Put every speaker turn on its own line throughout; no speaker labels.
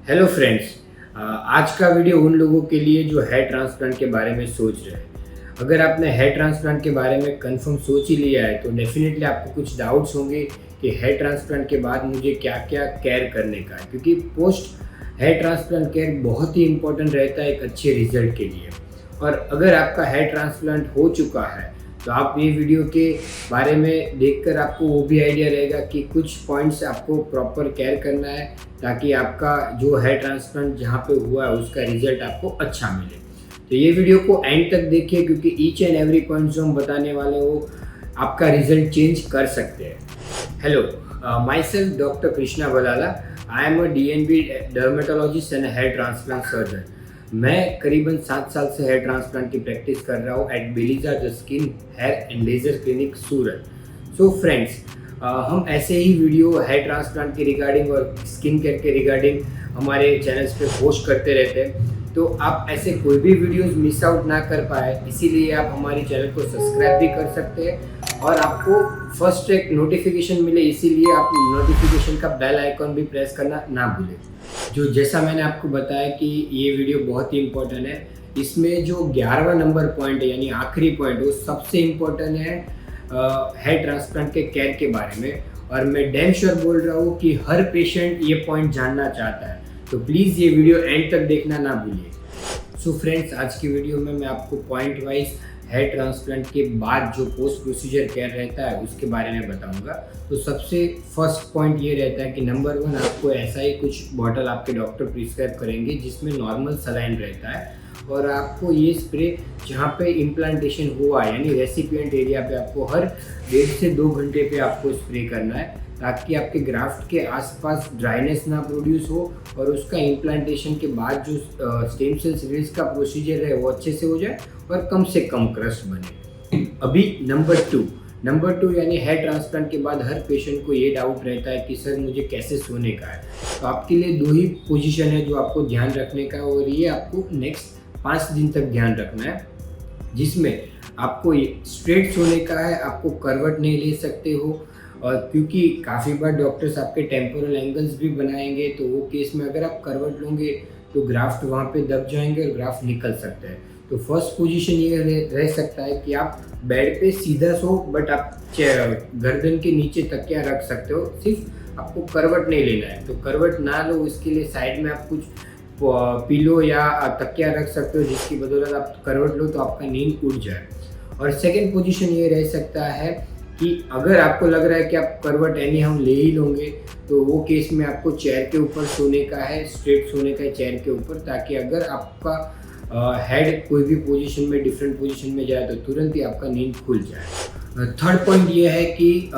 Hello friends. आज का video उन लोगों के लिए जो हेयर ट्रांसप्लांट के बारे में सोच रहे हैं। अगर आपने हेयर ट्रांसप्लांट के बारे में कंफर्म सोच ही लिया है तो डेफिनेटली आपको कुछ डाउट्स होंगे कि हेयर ट्रांसप्लांट के बाद मुझे क्या क्या केयर करने का है, क्योंकि पोस्ट हेयर ट्रांसप्लांट केयर बहुत ही इंपॉर्टेंट रहता है एक अच्छे रिजल्ट के लिए। और अगर आपका हेयर ट्रांसप्लांट हो चुका है तो आप ये वीडियो के बारे में देखकर आपको वो भी आइडिया रहेगा कि कुछ पॉइंट्स आपको प्रॉपर केयर करना है ताकि आपका जो हेयर ट्रांसप्लांट जहाँ पे हुआ है उसका रिजल्ट आपको अच्छा मिले। तो ये वीडियो को एंड तक देखिए, क्योंकि ईच एंड एवरी पॉइंट जो हम बताने वाले वो आपका रिजल्ट चेंज कर सकते हैं। Hello, myself doctor Krishna Balala. I am a DNB dermatologist and hair transplant surgeon. मैं करीबन 7 साल से हेयर ट्रांसप्लांट की प्रैक्टिस कर रहा हूँ at Belleza the skin hair and laser clinic Surat. So friends, हम ऐसे ही वीडियो हेयर ट्रांसप्लांट के रिगार्डिंग और स्किन केयर के रिगार्डिंग हमारे चैनल्स पे पोस्ट करते रहते हैं। तो आप ऐसे कोई भी वीडियोस मिस आउट ना कर पाए, इसीलिए आप हमारे चैनल को सब्सक्राइब भी कर सकते हैं और आपको फर्स्ट एक नोटिफिकेशन मिले, इसीलिए आप नोटिफिकेशन का बेल आइकॉन भी प्रेस करना ना भूलें। जो जैसा मैंने आपको बताया कि ये वीडियो बहुत ही इम्पोर्टेंट है, इसमें जो 11वां नंबर पॉइंट है यानी आखिरी पॉइंट, वो सबसे इम्पोर्टेंट है हेयर ट्रांसप्लांट के केयर के बारे में। और मैं डैम श्योर बोल रहा हूँ कि हर पेशेंट ये पॉइंट जानना चाहता है, तो प्लीज़ ये वीडियो एंड तक देखना ना भूलिए। सो फ्रेंड्स, आज की वीडियो में मैं आपको पॉइंट वाइज हेयर ट्रांसप्लांट के बाद जो पोस्ट प्रोसीजर केयर रहता है उसके बारे में बताऊंगा। तो सबसे फर्स्ट पॉइंट ये रहता है कि नंबर 1, आपको ऐसा ही कुछ बॉटल आपके डॉक्टर प्रिस्क्राइब करेंगे जिसमें नॉर्मल सलाइन रहता है और आपको ये स्प्रे जहाँ पे इम्प्लांटेशन हुआ यानी रेसिपिएंट एरिया पे आपको हर 1.5 से 2 घंटे पे आपको स्प्रे करना है, ताकि आपके ग्राफ्ट के आसपास ड्राइनेस ना प्रोड्यूस हो और उसका इम्प्लांटेशन के बाद जो स्टेम सेल्स रिलीज का प्रोसीजर है वो अच्छे से हो जाए और कम से कम क्रस्ट बने। अभी नंबर टू यानी हेयर ट्रांसप्लांट के बाद हर पेशेंट को ये डाउट रहता है कि सर मुझे कैसे सोने का है। तो आपके लिए 2 ही पोजीशन है जो आपको ध्यान रखने का, और ये आपको नेक्स्ट 5 दिन तक ध्यान रखना है, जिसमें आपको स्ट्रेट सोने का है, आपको करवट नहीं ले सकते हो। और क्योंकि काफ़ी बार डॉक्टर्स आपके टेम्पोरल एंगल्स भी बनाएंगे, तो वो केस में अगर आप करवट लोगे तो ग्राफ्ट वहाँ पे दब जाएंगे और ग्राफ्ट निकल सकता है। तो फर्स्ट पोजीशन ये रह सकता है कि आप बेड पे सीधा सो, बट आप गर्दन के नीचे तकिया रख सकते हो, सिर्फ आपको करवट नहीं लेना है। तो करवट ना लो, इसके लिए साइड में आप कुछ पिलो या तकिया रख सकते हो, जिसकी बदौलत आप करवट लो तो आपका नींद उड़ जाए। और सेकेंड पोजीशन ये रह सकता है कि अगर आपको लग रहा है कि आप करवट एनी हम ले ही लोगे, तो वो केस में आपको चेयर के ऊपर सोने का है, स्ट्रेट सोने का है चेयर के ऊपर, ताकि अगर आपका हेड कोई भी पोजीशन में डिफरेंट पोजीशन में जाए तो तुरंत ही आपका नींद खुल जाए। थर्ड पॉइंट ये है कि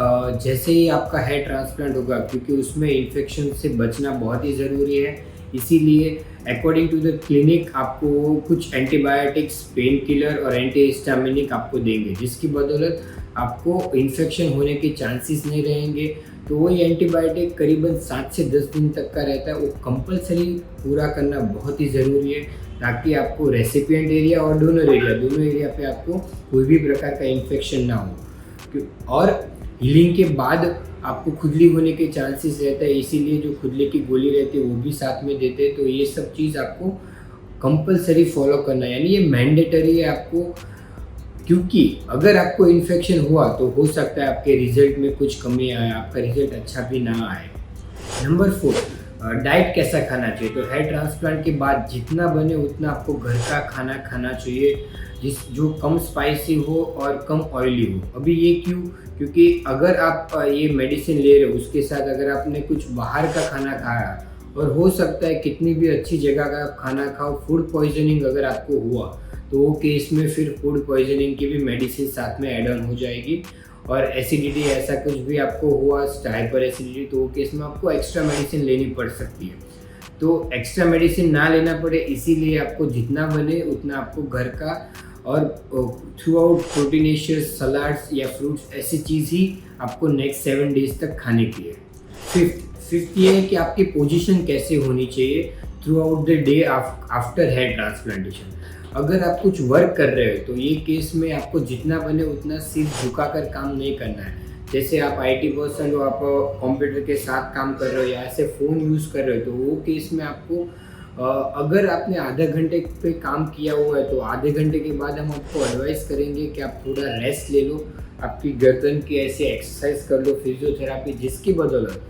जैसे ही आपका हेयर ट्रांसप्लांट होगा, क्योंकि उसमें इन्फेक्शन से बचना बहुत ही ज़रूरी है, इसीलिए अकॉर्डिंग टू द क्लिनिक आपको कुछ एंटीबायोटिक्स, पेन किलर और एंटी हिस्टामिनिक आपको देंगे, जिसकी बदौलत आपको इन्फेक्शन होने के चांसेस नहीं रहेंगे। तो वही एंटीबायोटिक करीबन 7 से 10 दिन तक का रहता है, वो कंपलसरी पूरा करना बहुत ही ज़रूरी है, ताकि आपको रेसिपिएंट एरिया और दोनों एरिया पे आपको कोई भी प्रकार का इन्फेक्शन ना हो। और हीलिंग के बाद आपको खुजली होने के चांसेस रहता है, इसीलिए जो खुजली की गोली रहती है वो भी साथ में देते हैं। तो ये सब चीज़ आपको कंपलसरी फॉलो करना है, यानी ये मैंडेटरी है आपको, क्योंकि अगर आपको इन्फेक्शन हुआ तो हो सकता है आपके रिजल्ट में कुछ कमी आए, आपका रिजल्ट अच्छा भी ना आए। नंबर 4, डाइट कैसा खाना चाहिए। तो हेयर ट्रांसप्लांट के बाद जितना बने उतना आपको घर का खाना खाना चाहिए, जो कम स्पाइसी हो और कम ऑयली हो। अभी ये क्यों? क्योंकि अगर आप ये मेडिसिन ले रहे हो, उसके साथ अगर आपने कुछ बाहर का खाना खाया, और हो सकता है कितनी भी अच्छी जगह का आप खाना खाओ, फूड पॉइजनिंग अगर आपको हुआ तो वो केस में फिर फूड पॉइजनिंग की भी मेडिसिन साथ में ऐड ऑन हो जाएगी। और एसिडिटी ऐसा कुछ भी आपको हुआ, हाइपर एसिडिटी, तो वो केस में आपको एक्स्ट्रा मेडिसिन लेनी पड़ सकती है। तो एक्स्ट्रा मेडिसिन ना लेना पड़े, इसीलिए आपको जितना बने उतना आपको घर का और थ्रू आउट प्रोटीनेशियस सलाड्स या फ्रूट्स, ऐसी चीज़ ही आपको नेक्स्ट 7 डेज तक खाने की है। फिफ्थ ये है कि आपकी पोजीशन कैसे होनी चाहिए throughout the day after hair transplantation. अगर आप कुछ वर्क कर रहे हो तो ये केस में आपको जितना बने उतना सिर झुकाकर काम नहीं करना है, जैसे आप आईटी पर्सन हो, आप कंप्यूटर के साथ काम कर रहे हो या ऐसे फ़ोन यूज़ कर रहे हो, तो वो केस में आपको अगर आपने आधा घंटे पे काम किया हुआ है तो आधे घंटे के बाद हम आपको एडवाइस करेंगे कि आप थोड़ा रेस्ट ले लो, आपकी गर्दन की ऐसे एक्सरसाइज कर लो, फिजियोथेरापी, जिसकी बदौलत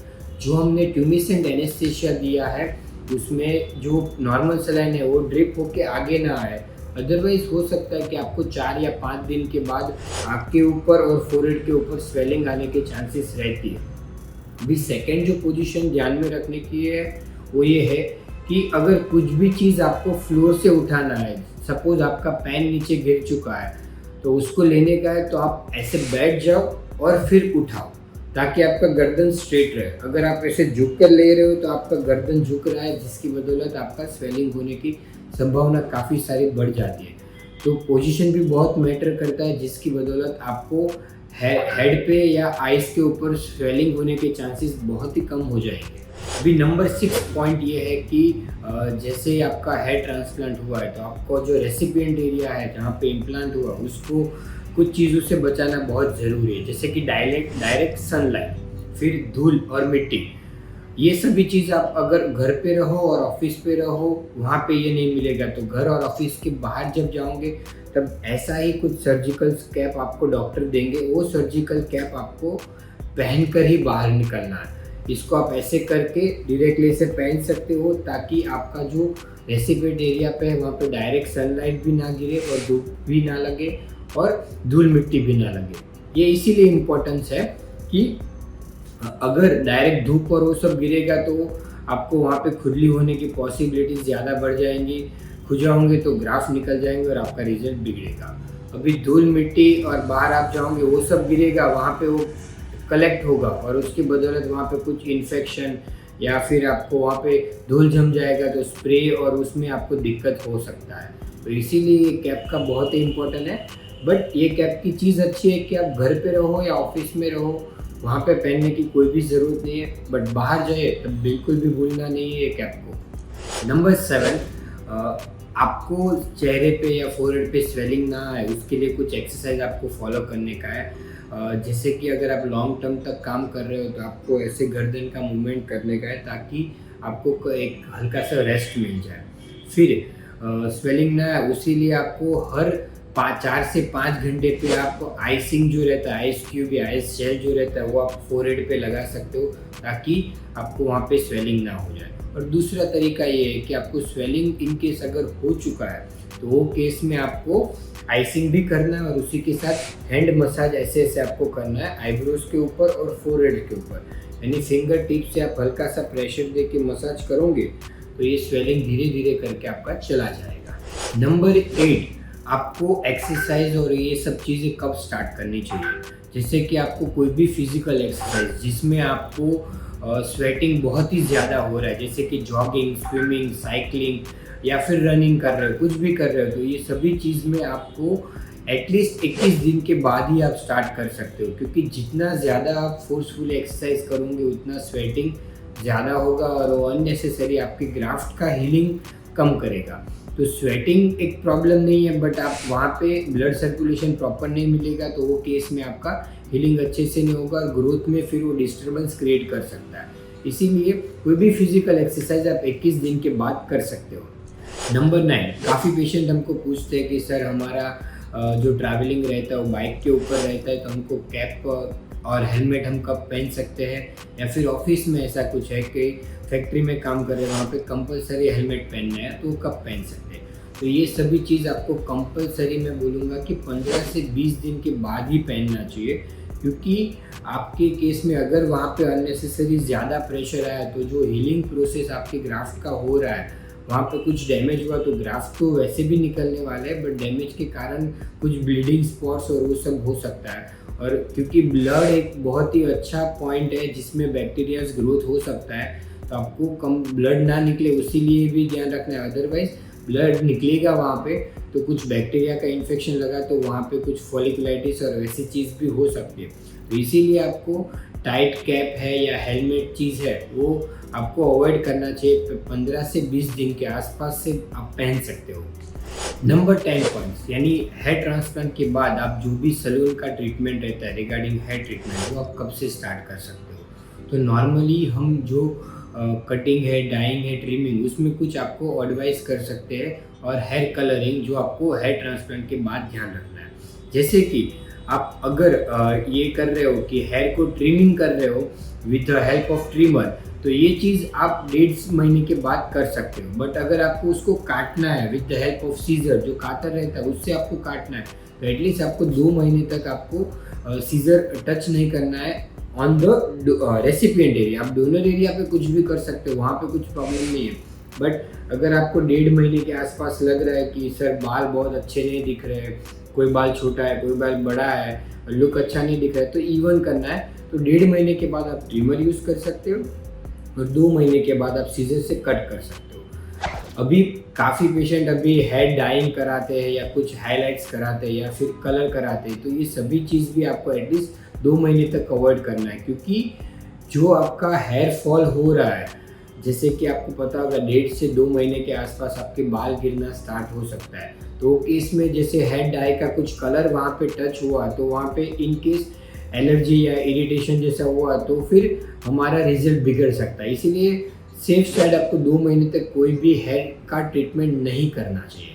जो हमने ट्यूमिसेंट एनेस्थीसिया दिया है उसमें जो नॉर्मल सलाइन है वो ड्रिप होके आगे ना आए। अदरवाइज हो सकता है कि आपको 4 या 5 दिन के बाद आँख के ऊपर और फोरहेड के ऊपर स्वेलिंग आने के चांसेस रहती है। अभी सेकेंड जो पोजीशन ध्यान में रखने की है वो ये है कि अगर कुछ भी चीज़ आपको फ्लोर से उठाना है, सपोज आपका पेन नीचे गिर चुका है तो उसको लेने का है, तो आप ऐसे बैठ जाओ और फिर उठाओ ताकि आपका गर्दन स्ट्रेट रहे। अगर आप ऐसे झुक कर ले रहे हो तो आपका गर्दन झुक रहा है, जिसकी बदौलत आपका स्वेलिंग होने की संभावना काफ़ी सारी बढ़ जाती है। तो पोजीशन भी बहुत मैटर करता है, जिसकी बदौलत आपको हेड पे या आइज़ के ऊपर स्वेलिंग होने के चांसेस बहुत ही कम हो जाएंगे। अभी नंबर 6 पॉइंट ये है कि जैसे ही आपका हेड ट्रांसप्लांट हुआ है तो आपको जो रेसिपिएंट एरिया है जहाँ पे इम्प्लांट हुआ उसको कुछ चीज़ों से बचाना बहुत ज़रूरी है, जैसे कि डायरेक्ट सनलाइट, फिर धूल और मिट्टी। ये सभी चीज़ आप अगर घर पे रहो और ऑफिस पे रहो वहाँ पे ये नहीं मिलेगा, तो घर और ऑफिस के बाहर जब जाओगे तब ऐसा ही कुछ सर्जिकल कैप आपको डॉक्टर देंगे, वो सर्जिकल कैप आपको पहनकर ही बाहर निकलना है। इसको आप ऐसे करके डायरेक्टली से पहन सकते हो ताकि आपका जो रेसिपिएंट एरिया पे है वहाँ पे डायरेक्ट सनलाइट भी ना गिरे और धूप भी ना लगे और धूल मिट्टी भी ना लगे। ये इसीलिए इम्पोर्टेंस है कि अगर डायरेक्ट धूप और वो सब गिरेगा तो आपको वहाँ पे खुजली होने की पॉसिबिलिटीज़ ज़्यादा बढ़ जाएंगी, खुजाओगे तो ग्राफ निकल जाएंगे और आपका रिजल्ट बिगड़ेगा। अभी धूल मिट्टी और बाहर आप जाओगे वो सब गिरेगा, वहाँ पे वो कलेक्ट होगा और उसकी बदौलत वहाँ पे कुछ इन्फेक्शन या फिर आपको वहाँ पे धूल जम जाएगा तो स्प्रे और उसमें आपको दिक्कत हो सकता है। तो इसीलिए ये कैप का बहुत ही इम्पोर्टेंट है। बट ये कैप की चीज़ अच्छी है कि आप घर पे रहो या ऑफिस में रहो वहाँ पे पहनने की कोई भी ज़रूरत नहीं है, बट बाहर जाए तब बिल्कुल भी भूलना नहीं है ये कैप को। नंबर 7, आपको चेहरे पे या फोरहेड पे स्वेलिंग ना आए उसके लिए कुछ एक्सरसाइज आपको फॉलो करने का है। जैसे कि अगर आप लॉन्ग टर्म तक काम कर रहे हो तो आपको ऐसे गर्दन का मूवमेंट करने का है ताकि आपको एक हल्का सा रेस्ट मिल जाए। फिर स्वेलिंग ना आए उसी लिए आपको हर 4 से 5 घंटे पे आप आइसिंग जो रहता है, आइस क्यूब या आइस जेल जो रहता है वो आप फोरहेड पे लगा सकते हो ताकि आपको वहाँ पे स्वेलिंग ना हो जाए। और दूसरा तरीका ये है कि आपको स्वेलिंग इन केस अगर हो चुका है तो वो केस में आपको आइसिंग भी करना है और उसी के साथ हैंड मसाज ऐसे ऐसे आपको करना है आईब्रोज के ऊपर और फोरहेड के ऊपर, यानी फिंगर टिप से आप हल्का सा प्रेशर दे के मसाज करोगे तो ये स्वेलिंग धीरे धीरे करके आपका चला जाएगा। नंबर 8, आपको एक्सरसाइज और ये सब चीज़ें कब स्टार्ट करनी चाहिए। जैसे कि आपको कोई भी फिजिकल एक्सरसाइज जिसमें आपको स्वेटिंग बहुत ही ज़्यादा हो रहा है, जैसे कि जॉगिंग, स्विमिंग, साइकिलिंग या फिर रनिंग कर रहे हो, कुछ भी कर रहे हो, तो ये सभी चीज़ में आपको एटलीस्ट 21 दिन के बाद ही आप स्टार्ट कर सकते हो, क्योंकि जितना ज़्यादा आप फोर्सफुली एक्सरसाइज करोगे उतना स्वेटिंग ज़्यादा होगा और वो अननेसेसरी आपकी ग्राफ्ट का हीलिंग कम करेगा। तो स्वेटिंग एक प्रॉब्लम नहीं है, बट आप वहाँ पे ब्लड सर्कुलेशन प्रॉपर नहीं मिलेगा तो वो केस में आपका हीलिंग अच्छे से नहीं होगा और ग्रोथ में फिर वो डिस्टर्बेंस क्रिएट कर सकता है। इसीलिए कोई भी फिजिकल एक्सरसाइज आप 21 दिन के बाद कर सकते हो। नंबर 9, काफ़ी पेशेंट हमको पूछते हैं कि सर हमारा जो ट्रैवलिंग रहता है वो बाइक के ऊपर रहता है तो हमको कैप और हेलमेट हम कब पहन सकते हैं, या फिर ऑफिस में ऐसा कुछ है कि फैक्ट्री में काम कर रहे हैं वहाँ पे कंपलसरी हेलमेट पहनना है तो कब पहन सकते हैं। तो ये सभी चीज़ आपको कंपलसरी मैं बोलूँगा कि 15 से 20 दिन के बाद ही पहनना चाहिए, क्योंकि आपके केस में अगर वहाँ पे अननेसेसरी ज़्यादा प्रेशर आया तो जो हीलिंग प्रोसेस आपके ग्राफ्ट का हो रहा है वहाँ पे कुछ डैमेज हुआ तो ग्राफ्ट तो वैसे भी निकलने वाला है, बट डैमेज के कारण कुछ ब्लीडिंग स्पॉट्स और वो सब हो सकता है। और क्योंकि ब्लड एक बहुत ही अच्छा पॉइंट है जिसमें बैक्टीरियाज ग्रोथ हो सकता है, तो आपको कम ब्लड ना निकले उसी लिए भी ध्यान रखना है। अदरवाइज ब्लड निकलेगा वहाँ पे तो कुछ बैक्टीरिया का इन्फेक्शन लगा तो वहाँ पे कुछ फॉलिकुलाइटिस और वैसी चीज़ भी हो सकती है। तो इसीलिए आपको टाइट कैप है या हेलमेट चीज़ है वो आपको अवॉइड करना चाहिए। 15 से 20 दिन के आसपास से आप पहन सकते हो। नंबर 10 पॉइंट्स, यानी हेयर ट्रांसप्लांट के बाद आप जो भी सैलून का ट्रीटमेंट रहता है रिगार्डिंग हेयर ट्रीटमेंट, वो आप कब से स्टार्ट कर सकते हो। तो नॉर्मली हम जो कटिंग है, डाइंग है, ट्रिमिंग, उसमें कुछ आपको एडवाइस कर सकते हैं, और हेयर कलरिंग जो आपको हेयर ट्रांसप्लांट के बाद ध्यान रखना है। जैसे कि आप अगर ये कर रहे हो कि हेयर को ट्रिमिंग कर रहे हो with the help of trimmer, तो ये चीज़ आप 1.5 महीने के बाद कर सकते हो। बट अगर आपको उसको काटना है with the help of scissor, जो कातर रहता है उससे आपको काटना है, तो एटलीस्ट आपको 2 महीने तक आपको सीजर टच नहीं करना है ऑन द रेसिपिएंट एरिया। आप डोनर एरिया पे कुछ भी कर सकते हो, वहाँ पे कुछ प्रॉब्लम नहीं है। बट अगर आपको 1.5 महीने के आसपास लग रहा है कि सर बाल बहुत अच्छे नहीं दिख रहे हैं, कोई बाल छोटा है, कोई बाल बड़ा है, लुक अच्छा नहीं दिख रहा है, तो इवन करना है, तो 1.5 महीने के बाद आप ट्रिमर यूज़ कर सकते हो, और 2 महीने के बाद आप सीजर से कट कर सकते हो। अभी काफ़ी पेशेंट अभी हेयर डाइंग कराते हैं या कुछ हाइलाइट्स कराते हैं या फिर कलर कराते हैं, तो ये सभी चीज़ भी आपको एटलीस्ट 2 महीने तक अवॉइड करना है। क्योंकि जो आपका हेयर फॉल हो रहा है, जैसे कि आपको पता होगा 1.5 से 2 महीने के आसपास आपके बाल गिरना स्टार्ट हो सकता है। तो केस में जैसे हेयर डाई का कुछ कलर वहाँ पे टच हुआ, तो वहाँ पे इन केस एलर्जी या इरिटेशन जैसा हुआ, तो फिर हमारा रिजल्ट बिगड़ सकता है। इसीलिए सेफ साइड आपको 2 महीने तक कोई भी हेयर का ट्रीटमेंट नहीं करना चाहिए।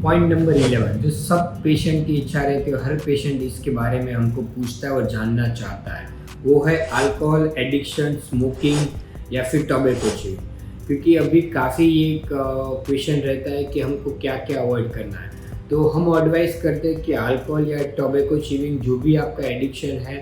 पॉइंट नंबर 11, जो सब पेशेंट की इच्छा रहती है, हर पेशेंट इसके बारे में हमको पूछता है और जानना चाहता है, वो है अल्कोहल एडिक्शन, स्मोकिंग या फिर टोबैको च्यूइंग। क्योंकि अभी काफ़ी ये क्वेश्चन रहता है कि हमको क्या क्या अवॉइड करना है। तो हम एडवाइस करते हैं कि अल्कोहल या टोबैको च्यूइंग, जो भी आपका एडिक्शन है,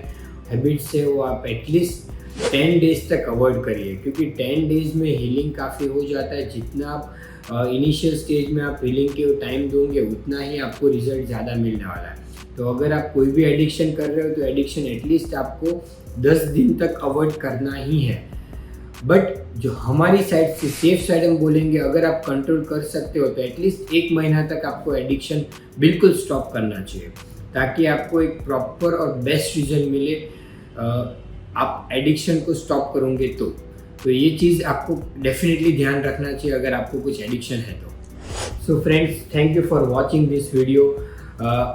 हैबिट्स है, वो आप एटलीस्ट 10 डेज तक अवॉइड करिए। क्योंकि 10 डेज में हीलिंग काफ़ी हो जाता है। जितना आप इनिशियल स्टेज में आप हीलिंग के टाइम दोगे, उतना ही आपको रिजल्ट ज़्यादा मिलने वाला है। तो अगर आप कोई भी एडिक्शन कर रहे हो, तो एडिक्शन एटलीस्ट आपको 10 दिन तक अवॉइड करना ही है। बट जो हमारी साइड से सेफ साइड हम बोलेंगे, अगर आप कंट्रोल कर सकते हो, तो एटलीस्ट 1 महीना तक आपको एडिक्शन बिल्कुल स्टॉप करना चाहिए, ताकि आपको एक प्रॉपर और बेस्ट रिजल्ट मिले। आप एडिक्शन को स्टॉप करोगे तो ये चीज़ आपको डेफिनेटली ध्यान रखना चाहिए अगर आपको कुछ एडिक्शन है तो। So friends, thank you for watching this video.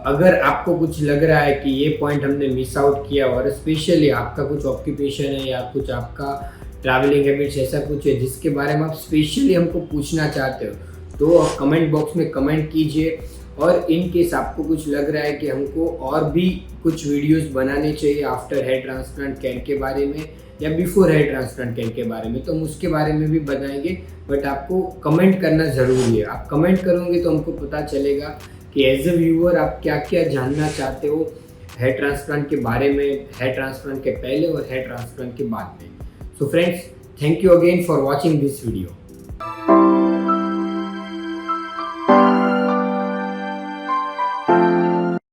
अगर आपको कुछ लग रहा है कि ये पॉइंट हमने मिस आउट किया, और स्पेशली आपका कुछ ऑक्यूपेशन है या कुछ आपका ट्रैवलिंग हैबिट्स ऐसा कुछ है जिसके बारे में आप स्पेशली हमको पूछना चाहते हो, तो कमेंट बॉक्स में कमेंट कीजिए। और इन केस आपको कुछ लग रहा है कि हमको और भी कुछ वीडियोस बनाने चाहिए आफ्टर हेयर ट्रांसप्लांट केयर के बारे में या बिफोर हेयर ट्रांसप्लांट केयर के बारे में, तो हम उसके बारे में भी बताएंगे। बट आपको कमेंट करना ज़रूरी है। आप कमेंट करोगे तो हमको पता चलेगा कि एज अ व्यूअर आप क्या क्या जानना चाहते हो हेयर ट्रांसप्लांट के बारे में, हेयर ट्रांसप्लांट के पहले और हेयर ट्रांसप्लांट के बाद में। So friends, thank you again for watching this video.